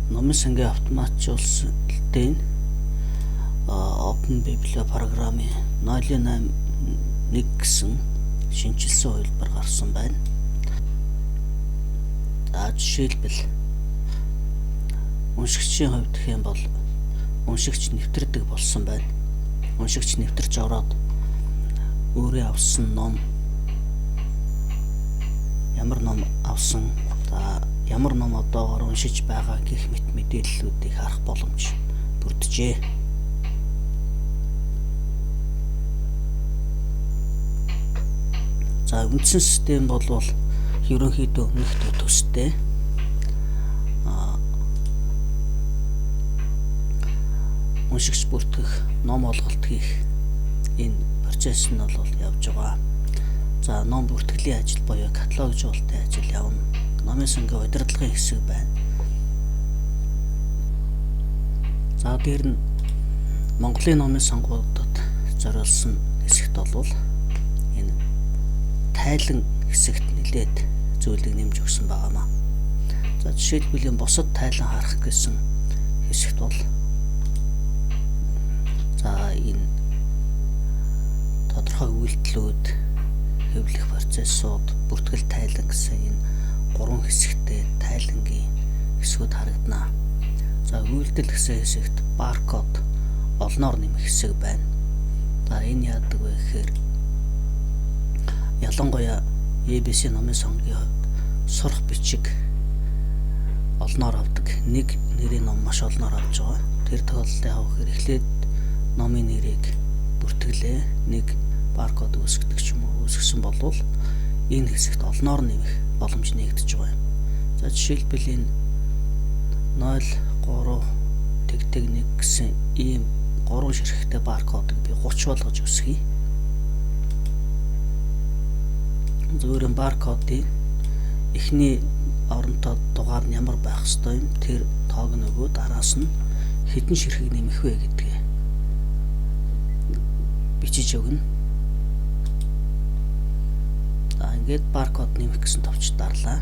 номын сангийн автоматжуулалтын Open Biblio программын 0.8.1 гэсэн шинжилсэн хувилбар гарсан байна. За жишээлбэл уншигчийн хувьд гэх юм бол уншигч нэвтрдэг болсон байна. Уншигч нэвтэрч ороод өөрөө авсан ном, ямар ном авсан, ямар ном одоогоор уншиж байгаа гэх мэт мэдээллүүдийг харах боломж бүрджээ. За үндсэн систем бол ерөнхийдөө өмнөхтэй төстэй. Уншигч бүртгэх, ном олголт хийх энэ процесс нь бол явж байгаа. За ном бүртгэлийн ажил буюу каталогжуулалтын ажил явна. Номын сангийн удирдлагын хэсэг байна. За дээр нь Монголын номын сангуудад зориулсан хэсэгт бол энэ тайлан хэсэгт нэлээд зүйлийг нэмж өгсөн байгаамаа. За жишээлбэл энэ бусад тайлан харах гэсэн хэсэгт бол за энэ тодорхой үйлдэлүүд, хэвлэх процессууд, бүртгэл тайлан гэсэн энэ 3 хэсэгтэй тайлангийн хэсгүүд харагдана. За үйлдэл гэсэн хэсэгт баркод олноор нэмэх хэсэг байна. За энэ яадаг вэ гэхээр ялангуяа EBC номын сангийн хувьд сурах бичиг олноор авдаг. Нэг нэрийн ном маш олноор авч байгаа. Тэр тохиолдолд явах хэрэг эхлээд номын нэрийг бүртгэлээ, нэг баркод үүсгдэг ч юм уу үүсгэсэн болвол энэ хэсэгт олноор нэмэх боломж нэгдэж байгаа юм. За жишээлбэл энэ 03.1 гэсэн ийм 3 ширхэгтэй баркодыг би 30 болгож үсгэе. Зөвхөн баркодын эхний оронтой дугаар нь ямар байх ёстой юм, тэр тоог нөгөө араас нь хэдэн ширхэг нэмэх вэ гэдгээ бичиж өгнө. За ингээд баркод нэмэх гэсэн товч дарлаа.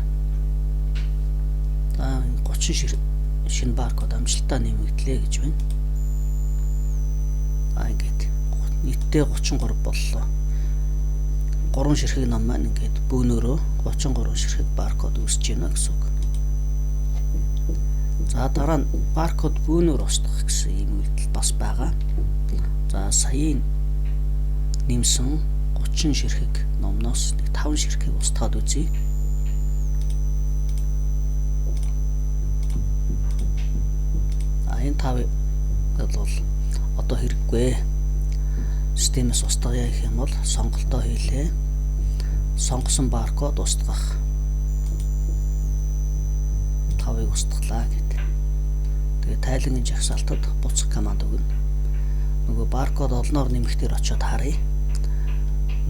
За 30 шинэ баркод амжилттай нэмэгдлээ гэж байна. За ингээд нийтдээ 33 боллоо. 3 ширхэг ном маань ингээд бөөнөрөө 33 ширхэг баркод үүсэж байна гэсэн үг. За дараа нь баркод бөөнөр устгах гэсэн ийм үйлдэл бас байгаа. За саяын нэмсэн 30 ширхэг номноос 5 ширхэг устгаад үзье. Энэ 5 бол одоо хэрэггүй. Системээс устгая гэх юм бол сонголтоо хийлээ. Сонгосон баркод устгах. 5-ыг устгалаа гэдэг. Тэгээ тайлангийн жагсаалтад буцах команд өгнө. Нөгөө баркод олноор нэмэхтэр очиод харъя.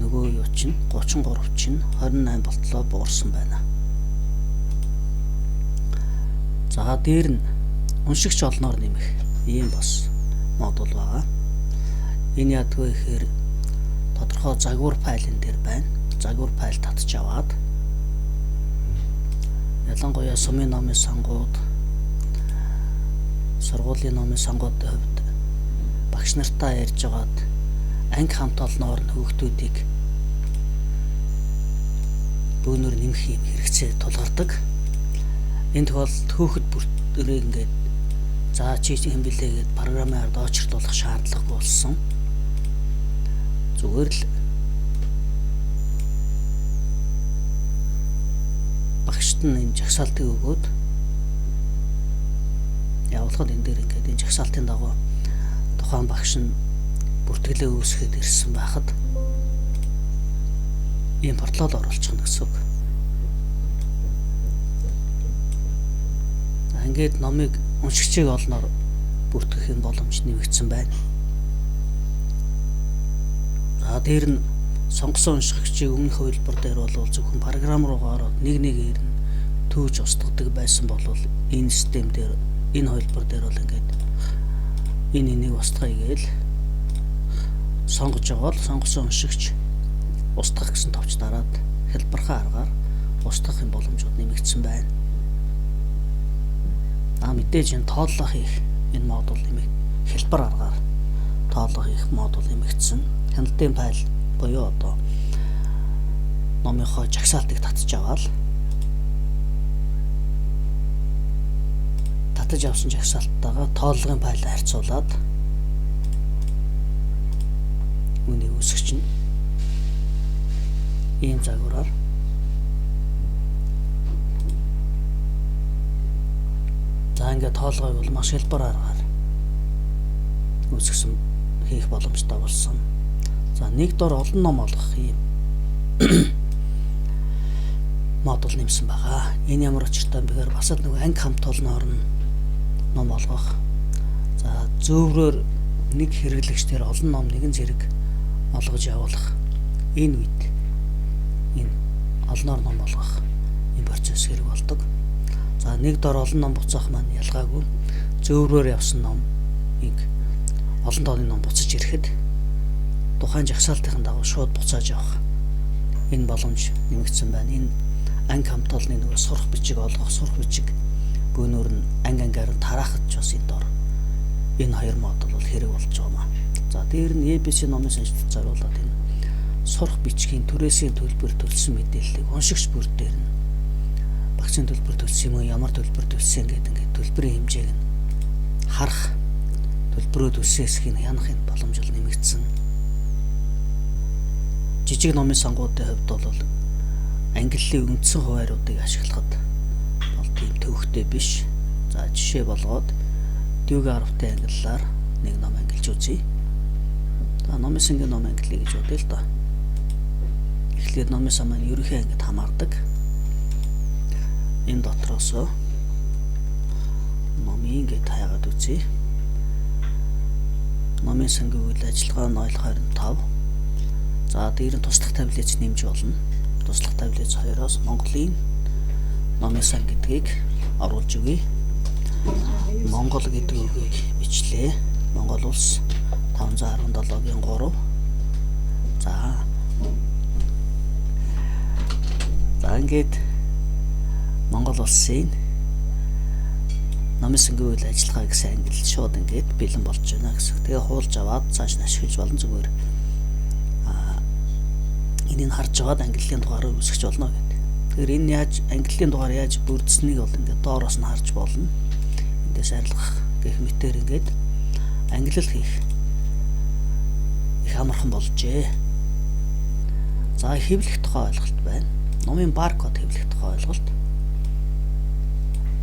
Нөгөө юу чинь 33 чинь 28 болтлоо буурсан байна. За дээр нь уншигч олноор нэмэх ийм бас модуль байгаа. Энэ яадгүй гэхээр тодорхой загвар файлын дээр байна. Загвар файл татж аваад ялангуяа сумын номын сангууд, сургуулийн номын сангуудын хувьд багш нартай ярьж байгаад анги хамт олноор нь хүүхдүүдийг бөөнөр нэмэх юм хэрэгцээ тулгардаг. Энэ тохиолдолд хүүхэд бүртээ ингээд за чи хэм билээ гэд програмаар доочрлуулах шаардлагагүй болсон. Зүгээр л багшд нь энэ жагсаалтыг өгөөд явуулахад энэ дээр ингээд энэ жагсаалтын дагуу тухайн багш нь бүртгэлээ үүсгэхэд ирсэн байхад ийм портал оруулчих гэсэн үг. Ингээд номыг уншигчийг олноор бүртгэхийн боломж нэмэгдсэн байна. За дээр нь сонгосон уншигчийг өмнөх хувилбар дээр бол зөвхөн програм руугаа ороод нэгээр нь төвж устгадаг байсан бол энэ систем дээр энэ хувилбар дээр бол ингээд энэ энийг устгая гээл сонгож байгаа бол сонгосон уншигч устгах гэсэн товч дараад хялбархан аргаар устгах юм боломжууд нэмэгдсэн байна. мэдээж энэ тооллого хийх энэ модуль нэмэгдсэн. Хэлбэр аргаар тооллого хийх модуль нэмэгдсэн. Хяналтын файл буюу одоо номынхоо жагсаалтыг татж аваад татаж авсан жагсаалттайгаа тооллогын файлаа харьцуулаад үүнийг үүсгэж чинь ийм загвараар за ингээд тоолгойг бол маш хэлбэр аргаар үүсгэсэн хийх боломжтой болсон. За нэг дор олон ном олгох юм модуль нэмсэн байгаа. Энэ ямар учиртай юм бэхээр бас нэг анги хамт толноор нь ном олгох. За зөөврөөр нэг хэрэглэгчдэр олон ном нэгэн зэрэг олгож явуулах. Энэ үед энэ олноор ном олгох энэ процесс хэрэг болдог. За нэг дор олон ном буцаах маань ялгаагүй. Зөөврөөр явсан номыг олон дооны ном буцаж ирэхэд тухайн жагсаалтын дагуу шууд буцааж явах энэ боломж нэмэгдсэн байна. Энэ анги хамт олны нөгөө сурах бичиг олгох, сурах бичиг бөөнөр нь ангиар нь тараахад ч бас энэ дор энэ хоёр модуль бол хэрэг болж байгаа маа. За дээр нь ABC номын санжилт зориулаад энэ сурах бичгийн түрээсийн төлбөр төлсөн мэдээллийг уншигч бүр дээр нь багцын төлбөр төлсөн юм уу, ямар төлбөр төлсөн гэдэг ингээд төлбөрийн хэмжээг нь харах, төлбөрөө төлсөн хэсгийг хянахын боломж бол нэмэгдсэн. Жижиг номын сонгуудын хувьд бол ангиллын үндсэн хувааруудыг ашиглахад бол тийм төвөгтэй биш. За жишээ болгоод Дьюга 10-тай ангиллаар нэг ном ангилж үзье. За номын сангийн ном ангиллыг гэж бодъё л доо. Эхлээд номын сан маань ерөнхий ангид хамаардаг. Энэ дотроос номын ингээд хаягаад үзье. Номын сангийн үйл ажиллагаа 025. За дээр нь туслах таблиц нэмж болно. Туслах таблиц 2-оос Монголын номын сан гэдгийг оруулж өгье. Монгол гэдэг үгийг бичлээ. Монгол улс 517-гийн 3. За ингээд Монгол улсын номын сангийн үйл ажиллагаа гэсэн ангил шууд ингээд бэлэн болж байна гэсэн. Тэгээ хуулж аваад цааш нь ашиглаж болно зүгээр. Энийг харж аваад ангиллын дугаараар үүсгэж болно гэдэг. Тэгэхээр энэ яаж ангиллын дугаар яаж бүрдсэнийг бол ингээд доороос нь харж болно. Эндээс арилгах гэх мэтээр ингээд ангиллал хийх их амархан болжээ. За хэвлэх тухай ойлголт байна. Номын баркод хэвлэх тухай ойлголт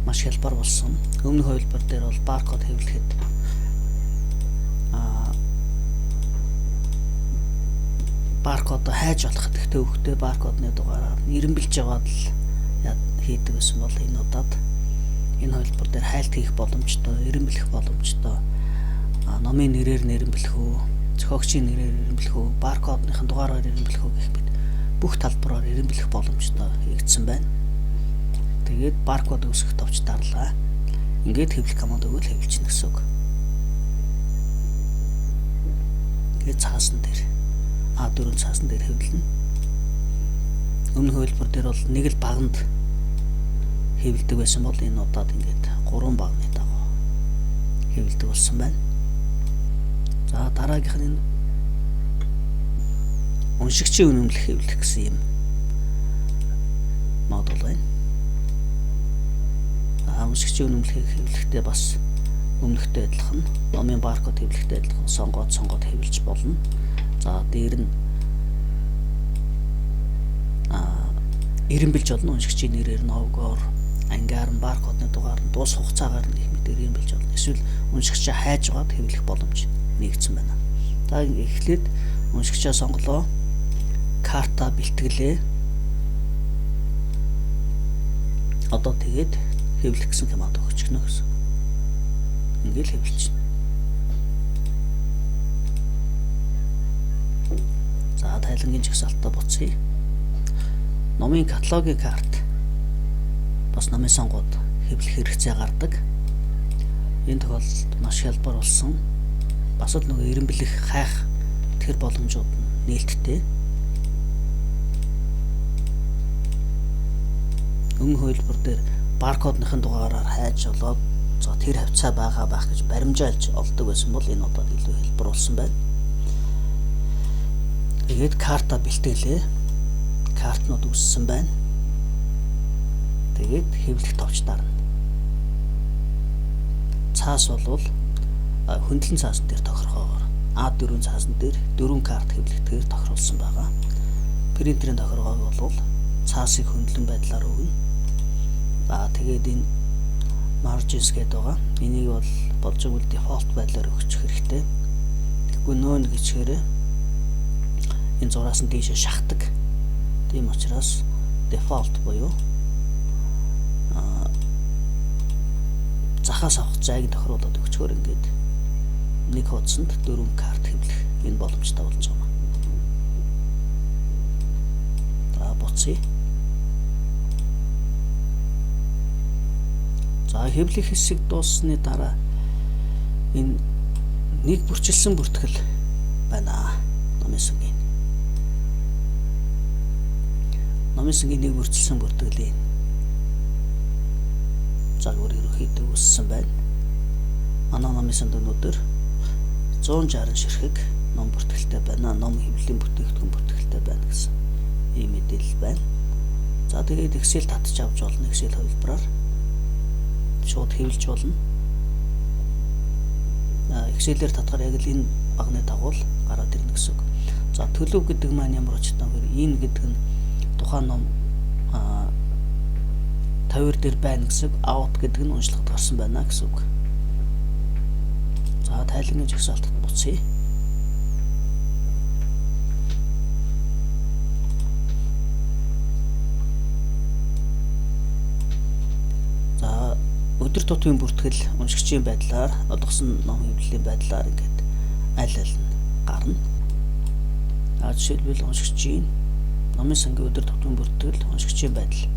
маш хялбар болсон. Өмнөх хувилбар дээр бол баркод хэвлэхэд баркод хайж болох гэх төвхтэй баркодны дугаараар нэрмэлж яваад л хийдэг гэсэн бол энэ удаад энэ хувилбар дээр хайлт хийх боломжтой, нэрмэлэх боломжтой. Номын нэрээр нэрмэлэх үү, зохиогчийн нэрээр нэрмэлэх үү, баркодныхын дугаараар нэрмэлэх үү гэх мэт бүх талбараар нэрмэлэх боломжтой хийгдсэн байна. Тэгээд баркод үүсгэх товч дарлаа. Ингээд хэвлэх команд өгвөл хэвлчихнэ гэсэн үг. Тэгээд цаасан дээр A4 цаасан дээр хэвлэнэ. Өмнөх хувилбар дээр бол нэг л баганд хэвлдэг байсан бол энэ удаад ингээд 3 багны дагуу хэвлдэг болсон байна. За дараагийнх нь уншигчийн үнэмлэх хэвлэх гэсэн юм модуль байна. Уншигчийн үнэмлэх хэвлэхдээ бас өмнөхтэй адилхан номын баркод хэвлэхтэй адилхан сонгоод хэвлэж болно. За дээр нь ирэмбэлж болно. Уншигчийн нэрээр новгоор ангиар нь баркодны дугаар нь дуус хугацаагаар нь гэх мэтээр ирэмбэлж болно. Эсвэл уншигчаа хайж аваад хэвлэх боломж нэгдсэн байна. За эхлээд уншигчаа сонголоо. Карта бэлтгэлээ. Одоо тэгээд хэвлэх гэсэн команд өгч гэнэ гэсэн. Ингээл хэвлчихнэ. За тайлангийн жагсаалтаа буцъя. Номын каталогийн карт бас номын сонгууд хэвлэх хэрэгцээ гардаг. Энэ тохиолдолд маш хялбар болсон. Бас л нөгөө ирэмблэх, хайх тэр боломжууд нь нээлттэй. Өмнөх хувилбар дээр баркодныхын дугаараар хайж болоод За тэр хавцаа байгаа байх гэж баримжаалж олдог байсан бол энэ удаад илүү хэлбэр болсон байна. Тэгээд карта бэлтгэлээ. Картнууд үүссэн байна. Тэгээд хэвлэх товч дарна. Цаас бол хөндлөн цаасан дээр тохирохоор A4 цаасан дээр 4 карт хэвлэгдэхээр тохируулсан байгаа. Принтерийн тохиргоог бол цаасыг хөндлөн байдлаар өгнө. Тэгээд энэ margins гэдэг байгаа. Энийг бол болж игэл default байдлаар өгчих хэрэгтэй. Тэгэхгүй нөө гэчихээр энэ зураас нь дээшээ шахдаг. Тийм учраас default буюу захаас авах зайг тохируулаад өгчөөр ингээд нэг хуудсанд 4 карт хэвлэх энэ боломжтой болж байгаа. За буцъя. За хэвлэх хэсэг дууссаны дараа энэ нэг бүрчилсэн бүртгэл байна. Номын сүнгийн нэг бүрчилсэн бүртгэлийн загвар ерөөхдөө үүссэн байна. Манай номын сүнд өнөөдөр 160 ширхэг ном бүртгэлтэй байна. Ном хэвлэлийн бүтээгдэхүүн бүртгэлтэй байна гэсэн ийм мэдээлэл байна. За тэгээд Excel татж авч болно. Excel хувилбараар шууд хэвлэж болно. Excel-ээр татгаар яг л энэ багны дагуул гараад ирнэ гэсэн үг. За төлөв гэдэг маань ямар очтой вэ? Энэ гэдэг нь тухайн ном 50 дээр байна гэсэн үг. Out гэдэг нь уншлагад гарсан байна гэсэн үг. За тайлангийн жагсаалтад буцъя. За өдөр тутмын бүртгэл уншигчийн байдлаар олгосон ном хэвлэлийн байдлаар ингээд аль аль нь гарна. Жишээлбэл уншигчийн номын сангийн өдөр тутмын бүртгэл уншигчийн байдал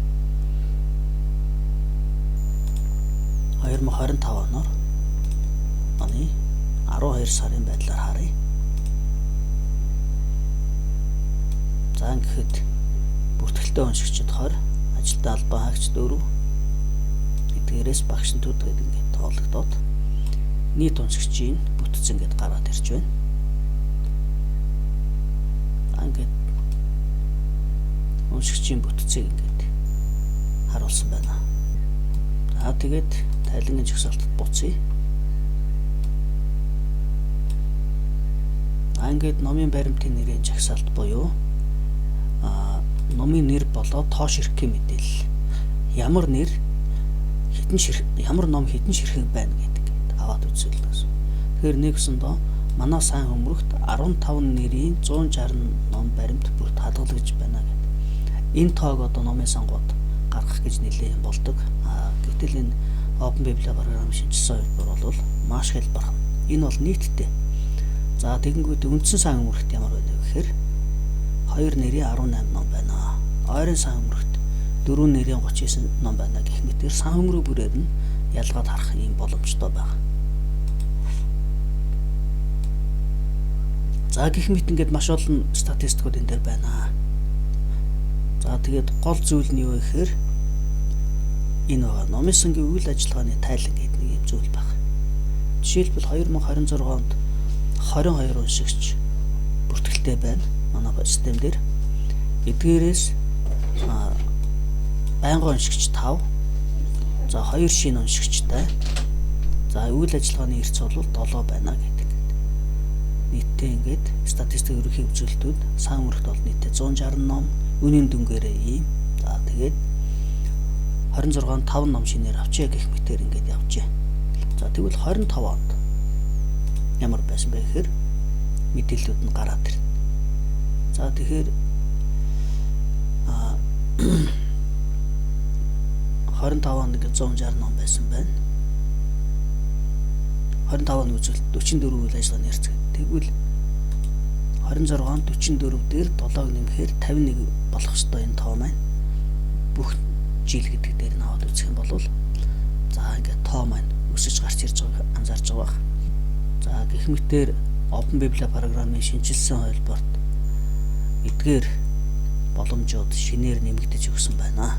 2025 оноор оны 12 сарын байдлаар харъя. За ингээд бүртгэлтэй уншигчид 20, ажилтны албан хаагч 4, эдгээрээс багш нүүд гэдэг ингээд тоологдоод нийт уншигчийн бүтц ингээд гараад ирж байна. Ингээд уншигчийн бүтцийг ингээд харуулсан байна. За тэгээд тайлангийн жагсаалтад буцъя. Ингээд номын баримтын нэрийн жагсаалт буюу номын нэр болоод тоо ширхгийн мэдээлэл. Ямар нэр ямар ном хэдэн ширхэг байна гэдэг аваад үзүүлсэн. Тэгэхээр нэгсэндээ манай сайн хөмрөгт 15 нэрийн 160 ном баримт бүрт хадгалагдж байна гэдэг. Энэ тоог одоо номын сонгоод гаргах гэж нэлээд болдог. Гэтэл энэ Open Bible програм шинжилсэн хувьд бол маш хэлбэрхэн. Энэ бол нийтдээ. За тэгэнгүүт үндсэн сайн хөмрөгт ямар байна вэ гэхээр 2 нэрийн 18 ном байна. Ойрын сайн хөмрөгт 4 нэрийн 39 ном байна гэх мэтээр сан хөмрөг бүрээр нь ялгаад харах юм боломжтой байна. За гэх мэт ингээд маш олон статистикууд энэ дээр байна. За тэгээд гол зүйл нь юу вэ гэхээр энэ байгаа номын сангийн үйл ажиллагааны тайлан гэдэг нэг юм зүйл байна. Жишээлбэл 2026 онд 22 уншигч бүртгэлтэй байна манай систем дээр. Эдгээрээс байнгын уншигч 5. За 2 шинэ уншигчтай. За үйл ажиллагааны эрц бол 7 байна гэдэг. Нийтдээ ингээд статистик ерөнхий үзүүлэлтүүд сан хөмрөгт бол нийтдээ 160 ном, үнийн дүнгээрээ ийм. За тэгээд 26-нд 5 ном шинээр авчээ гэх мэтээр ингээд явжээ. За тэгвэл 25 онд ямар байсан бэ гэхээр мэдээллүүд нь гараад ирнэ. За тэгэхээр 25 онд ингээд 160 ном байсан байна. 25 оны үзүүлэлт 44 үйл ажиллагааны эрц. Тэгвэл 26 онд 44 дээр 7-г нэмэхээр 51 болох ёстой энэ тоо маань. Бүх жил гэдэг дээр нь аваад үзэх юм бол за ингээд тоо маань өсөж гарч ирж байгааг анзаарж байгаа. За гэх мэтээр Open Bible програмын шинжилсэн хувилбарт эдгээр боломжууд шинээр нэмэгдэж өгсөн байна.